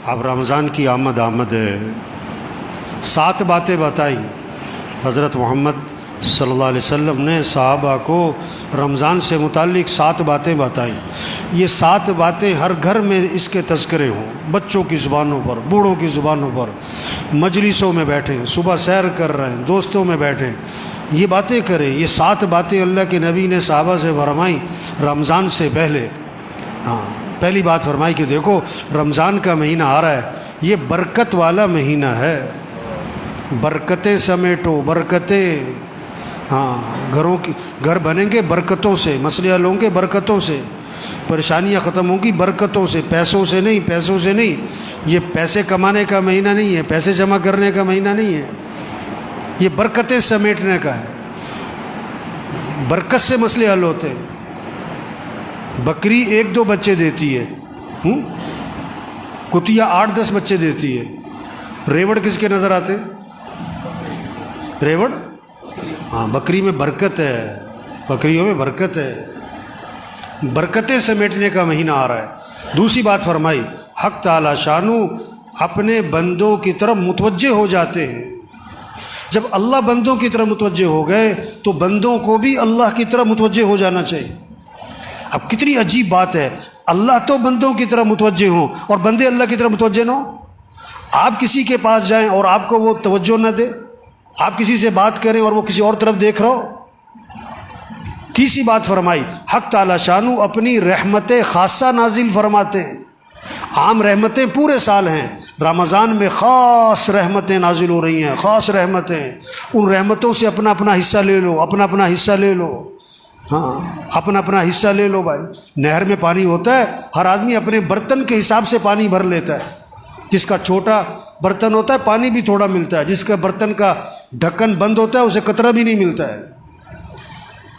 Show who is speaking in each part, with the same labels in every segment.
Speaker 1: اب رمضان کی آمد ہے، 7 باتیں بتائی حضرت محمد صلی اللہ علیہ وسلم نے صحابہ کو رمضان سے متعلق 7 باتیں بتائیں۔ یہ 7 باتیں ہر گھر میں اس کے تذکرے ہوں، بچوں کی زبانوں پر، بوڑھوں کی زبانوں پر، مجلسوں میں بیٹھیں، صبح سیر کر رہے ہیں، دوستوں میں بیٹھیں، یہ باتیں کریں۔ یہ 7 باتیں اللہ کے نبی نے صحابہ سے فرمائی رمضان سے پہلے۔ پہلی بات فرمائی کہ دیکھو رمضان کا مہینہ آ رہا ہے، یہ برکت والا مہینہ ہے، برکتیں سمیٹو، برکتیں، گھر بنیں گے برکتوں سے، مسئلے حل ہوں گے برکتوں سے، پریشانیاں ختم ہوں گی برکتوں سے، پیسوں سے نہیں۔ یہ پیسے کمانے کا مہینہ نہیں ہے، پیسے جمع کرنے کا مہینہ نہیں ہے، یہ برکتیں سمیٹنے کا ہے۔ برکت سے مسئلے حل ہوتے ہیں۔ بکری 1-2 بچے دیتی ہے، کتیا 8-10 بچے دیتی ہے۔ ریوڑ کس کے نظر آتے؟ ریوڑ، بکری میں برکت ہے، بکریوں میں برکت ہے، برکتیں سمیٹنے کا مہینہ آ رہا ہے۔ دوسری بات فرمائی حق تعالی شانو اپنے بندوں کی طرف متوجہ ہو جاتے ہیں۔ جب اللہ بندوں کی طرف متوجہ ہو گئے تو بندوں کو بھی اللہ کی طرف متوجہ ہو جانا چاہیے۔ اب کتنی عجیب بات ہے، اللہ تو بندوں کی طرف متوجہ ہوں اور بندے اللہ کی طرف متوجہ نہ ہوں۔ آپ کسی کے پاس جائیں اور آپ کو وہ توجہ نہ دے، آپ کسی سے بات کریں اور وہ کسی اور طرف دیکھ رہا ہو۔ تیسری بات فرمائی حق تعالی شانو اپنی رحمت خاصہ نازل فرماتے ہیں۔ عام رحمتیں پورے سال ہیں، رمضان میں خاص رحمتیں نازل ہو رہی ہیں، خاص رحمتیں، ان رحمتوں سے اپنا اپنا حصہ لے لو، اپنا اپنا حصہ لے لو، اپنا اپنا حصہ لے لو بھائی۔ نہر میں پانی ہوتا ہے، ہر آدمی اپنے برتن کے حساب سے پانی بھر لیتا ہے۔ جس کا چھوٹا برتن ہوتا ہے پانی بھی تھوڑا ملتا ہے، جس کا برتن کا ڈھکن بند ہوتا ہے اسے قطرہ بھی نہیں ملتا ہے۔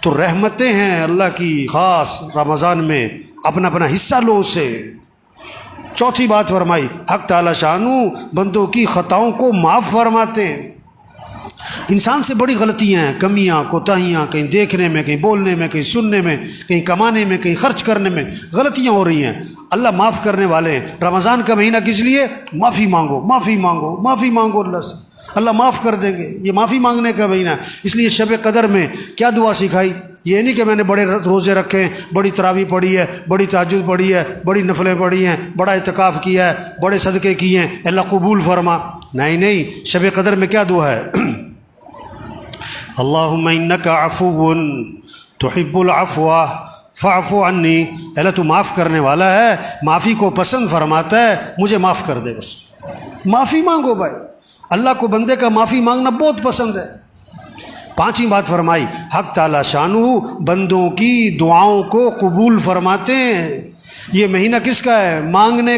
Speaker 1: تو رحمتیں ہیں اللہ کی خاص رمضان میں، اپنا اپنا حصہ لو اس سے۔ چوتھی بات فرمائی حق تعالی شانو بندوں کی خطاؤں کو معاف فرماتے ہیں۔ انسان سے بڑی غلطیاں ہیں، کمیاں، کوتاہیاں، کہیں دیکھنے میں، کہیں بولنے میں، کہیں سننے میں، کہیں کمانے میں، کہیں خرچ کرنے میں غلطیاں ہو رہی ہیں۔ اللہ معاف کرنے والے ہیں۔ رمضان کا مہینہ کس لیے؟ معافی مانگو، معافی مانگو، معافی مانگو اللہ سے، اللہ معاف کر دیں گے۔ یہ معافی مانگنے کا مہینہ ہے۔ اس لیے شب قدر میں کیا دعا سکھائی؟ یہ نہیں کہ میں نے بڑے روزے رکھے ہیں، بڑی تراویح پڑھی ہے، بڑی تہجد پڑھی ہے، بڑی نفلیں پڑھی ہیں، بڑا اعتکاف کیا ہے، بڑے صدقے کیے ہیں، اللہ قبول فرما۔ نہیں، شب قدر میں کیا دعا ہے؟ اللہم انک عفو تحب العفو فاعف عنی، اللہ تو معاف کرنے والا ہے، معافی کو پسند فرماتا ہے، مجھے معاف کر دے۔ بس معافی مانگو بھائی، اللہ کو بندے کا معافی مانگنا بہت پسند ہے۔ پانچویں بات فرمائی حق تعالی شانو بندوں کی دعاؤں کو قبول فرماتے ہیں۔ یہ مہینہ کس کا ہے؟ مانگنے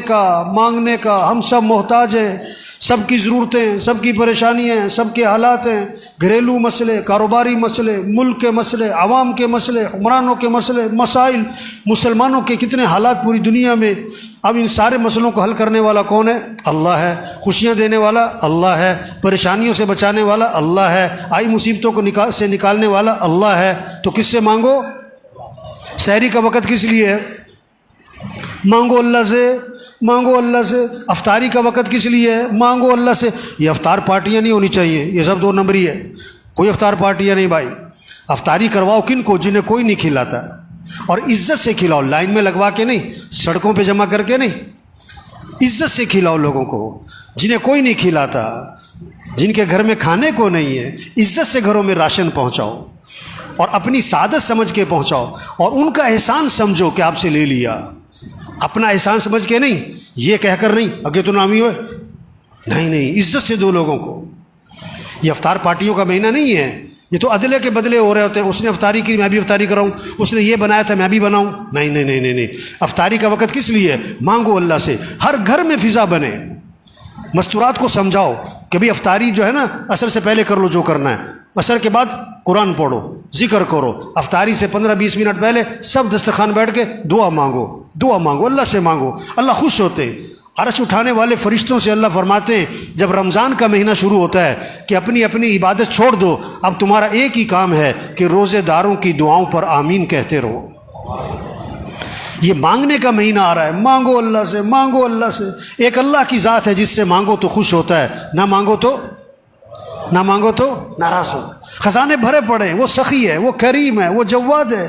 Speaker 1: کا۔ ہم سب محتاج ہیں، سب کی ضرورتیں، سب کی پریشانیاں ہیں، سب کے حالات ہیں، گھریلو مسئلے، کاروباری مسئلے، ملک کے مسئلے، عوام کے مسئلے، حکمرانوں کے مسئلے، مسائل، مسلمانوں کے کتنے حالات پوری دنیا میں۔ اب ان سارے مسئلوں کو حل کرنے والا کون ہے؟ اللہ ہے۔ خوشیاں دینے والا اللہ ہے، پریشانیوں سے بچانے والا اللہ ہے، آئی مصیبتوں کو سے نکالنے والا اللہ ہے۔ تو کس سے مانگو؟ سحری کا وقت کس لیے ہے؟ مانگو اللہ سے، مانگو اللہ سے۔ افطاری کا وقت کس لیے ہے؟ مانگو اللہ سے۔ یہ افطار پارٹیاں نہیں ہونی چاہیے، یہ سب 2 نمبری ہے، کوئی افطار پارٹیاں نہیں بھائی۔ افطاری کرواؤ کن کو؟ جنہیں کوئی نہیں کھلاتا، اور عزت سے کھلاؤ، لائن میں لگوا کے نہیں، سڑکوں پہ جمع کر کے نہیں، عزت سے کھلاؤ لوگوں کو۔ جنہیں کوئی نہیں کھلاتا، جن کے گھر میں کھانے کو نہیں ہے، عزت سے گھروں میں راشن پہنچاؤ، اور اپنی سعادت سمجھ کے پہنچاؤ، اور ان کا احسان سمجھو کہ آپ سے لے لیا، اپنا احسان سمجھ کے نہیں، یہ کہہ کر نہیں اگے تو نامی ہوئے، نہیں، عزت سے دو لوگوں کو۔ یہ افطار پارٹیوں کا مہینہ نہیں ہے، یہ تو عدلے کے بدلے ہو رہے ہوتے ہیں۔ اس نے افطاری کی میں بھی افطاری کراؤں، اس نے یہ بنایا تھا میں بھی بناؤں، نہیں۔ افطاری کا وقت کس لیے؟ مانگو اللہ سے، ہر گھر میں فضا بنے۔ مستورات کو سمجھاؤ کہ بھی افطاری جو ہے نا عصر سے پہلے کر لو جو کرنا ہے، عصر کے بعد قرآن پڑھو، ذکر کرو، افطاری سے 15-20 منٹ پہلے سب دسترخوان بیٹھ کے دعا مانگو، اللہ سے مانگو، اللہ خوش ہوتے ہیں۔ عرش اٹھانے والے فرشتوں سے اللہ فرماتے ہیں جب رمضان کا مہینہ شروع ہوتا ہے کہ اپنی اپنی عبادت چھوڑ دو، اب تمہارا ایک ہی کام ہے کہ روزے داروں کی دعاؤں پر آمین کہتے رہو۔ یہ مانگنے کا مہینہ آ رہا ہے، مانگو اللہ سے، مانگو اللہ سے۔ ایک اللہ کی ذات ہے جس سے مانگو تو خوش ہوتا ہے، نہ مانگو تو ناراض ہوتا ہے۔ خزانے بھرے پڑے ہیں، وہ سخی ہے، وہ کریم ہے، وہ جواد ہے۔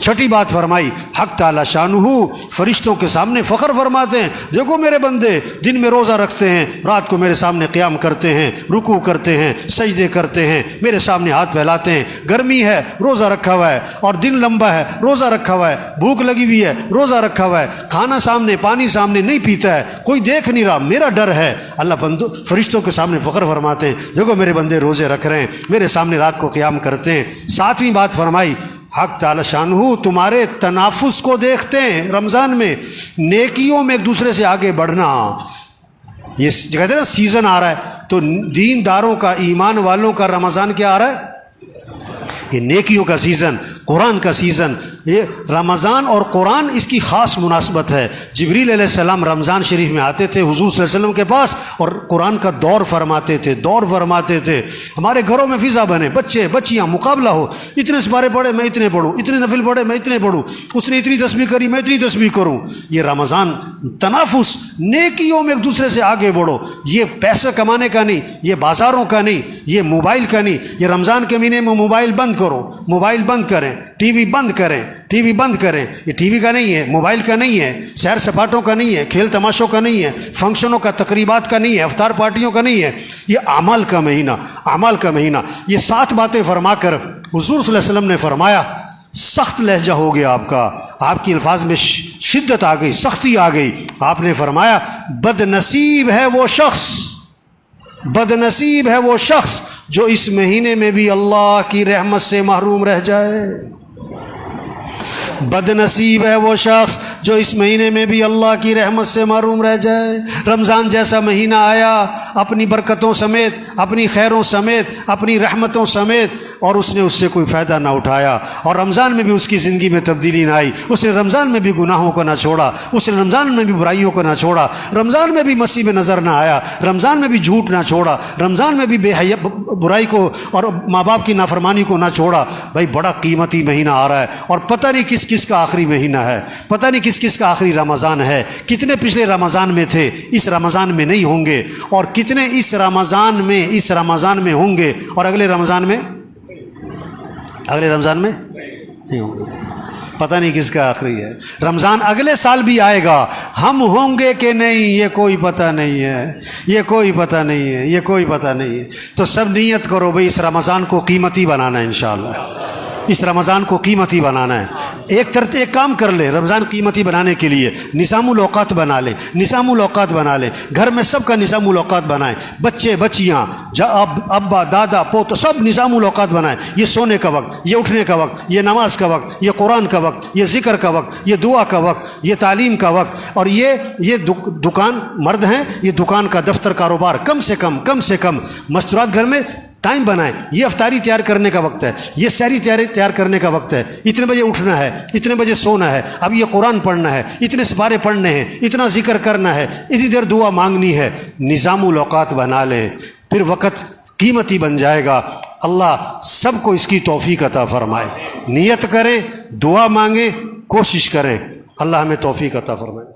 Speaker 1: چھٹی بات فرمائی، حق تعالی شانہ فرشتوں کے سامنے فخر فرماتے ہیں، دیکھو میرے بندے دن میں روزہ رکھتے ہیں، رات کو میرے سامنے قیام کرتے ہیں، رکوع کرتے ہیں، سجدے کرتے ہیں، میرے سامنے ہاتھ پھیلاتے ہیں۔ گرمی ہے روزہ رکھا ہوا ہے، اور دن لمبا ہے روزہ رکھا ہوا ہے، بھوک لگی ہوئی ہے روزہ رکھا ہوا ہے، کھانا سامنے پانی سامنے نہیں پیتا ہے، کوئی دیکھ نہیں رہا، میرا ڈر ہے۔ اللہ بندو فرشتوں کے سامنے فخر فرماتے ہیں، دیکھو میرے بندے روزے رکھ رہے ہیں، میرے سامنے رات کو قیام کرتے ہیں۔ ساتویں بات فرمائی، حق تعالی شانہ تمہارے تنافس کو دیکھتے ہیں رمضان میں، نیکیوں میں ایک دوسرے سے آگے بڑھنا۔ یہ کہتے ہیں نا سیزن آ رہا ہے، تو دین داروں کا، ایمان والوں کا رمضان کیا آ رہا ہے؟ یہ نیکیوں کا سیزن، قرآن کا سیزن۔ یہ رمضان اور قرآن اس کی خاص مناسبت ہے۔ جبریل علیہ السلام رمضان شریف میں آتے تھے حضور صلی اللہ علیہ وسلم کے پاس، اور قرآن کا دور فرماتے تھے۔ ہمارے گھروں میں فضا بنے، بچے بچیاں مقابلہ ہو، اتنے سپارے پڑھے میں اتنے پڑھوں، اتنے نفل پڑھے میں اتنے پڑھوں، اس نے اتنی تسبیح کری میں اتنی تسبیح کروں۔ یہ رمضان تنافس، نیکیوں میں ایک دوسرے سے آگے بڑھو۔ یہ پیسے کمانے کا نہیں، یہ بازاروں کا نہیں، یہ موبائل کا نہیں۔ یہ رمضان کے مہینے میں موبائل بند کرو، موبائل بند کریں، ٹی وی بند کریں، ٹی وی بند کریں۔ یہ ٹی وی کا نہیں ہے، موبائل کا نہیں ہے، سیر سپاٹوں کا نہیں ہے، کھیل تماشوں کا نہیں ہے، فنکشنوں کا، تقریبات کا نہیں ہے، افطار پارٹیوں کا نہیں ہے۔ یہ اعمال کا مہینہ۔ یہ 7 باتیں فرما کر حضور صلی اللہ علیہ وسلم نے فرمایا، سخت لہجہ ہو گیا آپ کا، آپ کی الفاظ میں شدت آ گئی، سختی آ گئی۔ آپ نے فرمایا، بد نصیب ہے وہ شخص جو اس مہینے میں بھی اللہ کی رحمت سے محروم رہ جائے۔ بد نصیب ہے وہ شخص جو اس مہینے میں بھی اللہ کی رحمت سے محروم رہ جائے۔ رمضان جیسا مہینہ آیا اپنی برکتوں سمیت، اپنی خیروں سمیت، اپنی رحمتوں سمیت، اور اس نے اس سے کوئی فائدہ نہ اٹھایا، اور رمضان میں بھی اس کی زندگی میں تبدیلی نہ آئی۔ اس نے رمضان میں بھی گناہوں کو نہ چھوڑا، اس نے رمضان میں بھی برائیوں کو نہ چھوڑا، رمضان میں بھی مسیح میں نظر نہ آیا، رمضان میں بھی جھوٹ نہ چھوڑا، رمضان میں بھی بے حیا برائی کو اور ماں باپ کی نافرمانی کو نہ چھوڑا۔ بھائی بڑا قیمتی مہینہ آ رہا ہے، اور پتہ نہیں کس کا آخری مہینہ ہے، پتہ نہیں کس کا آخری رمضان ہے۔ کتنے پچھلے رمضان میں تھے، اس رمضان میں نہیں ہوں گے، اور کتنے اس رمضان میں ہوں گے، اور اگلے رمضان میں نہیں ہوں گے۔ پتہ نہیں کس کا آخری ہے۔ رمضان اگلے سال بھی آئے گا، ہم ہوں گے کہ نہیں یہ کوئی پتہ نہیں ہے۔ تو سب نیت کرو بھئی اس رمضان کو قیمتی بنانا ہے، انشاءاللہ اس رمضان کو قیمتی بنانا ہے۔ ایک کام کر لے رمضان قیمتی بنانے کے لیے، نظام الاوقات بنا لے، گھر میں سب کا نظام الاوقات بنائیں، بچے بچیاں، ابا دادا پوت، سب نظام الاوقات بنائیں۔ یہ سونے کا وقت، یہ اٹھنے کا وقت، یہ نماز کا وقت، یہ قرآن کا وقت، یہ ذکر کا وقت، یہ دعا کا وقت، یہ تعلیم کا وقت، اور یہ دکان مرد ہیں، یہ دکان کا دفتر کاروبار کم سے کم مستورات گھر میں ٹائم بنائیں۔ یہ افطاری تیار کرنے کا وقت ہے، یہ سحری تیار کرنے کا وقت ہے، اتنے بجے اٹھنا ہے، اتنے بجے سونا ہے، اب یہ قرآن پڑھنا ہے، اتنے سپارے پڑھنے ہیں، اتنا ذکر کرنا ہے، اتنی دیر دعا مانگنی ہے۔ نظام الاوقات بنا لیں، پھر وقت قیمتی بن جائے گا۔ اللہ سب کو اس کی توفیق عطا فرمائے۔ نیت کریں، دعا مانگیں، کوشش کریں، اللہ ہمیں توفیق عطا فرمائے۔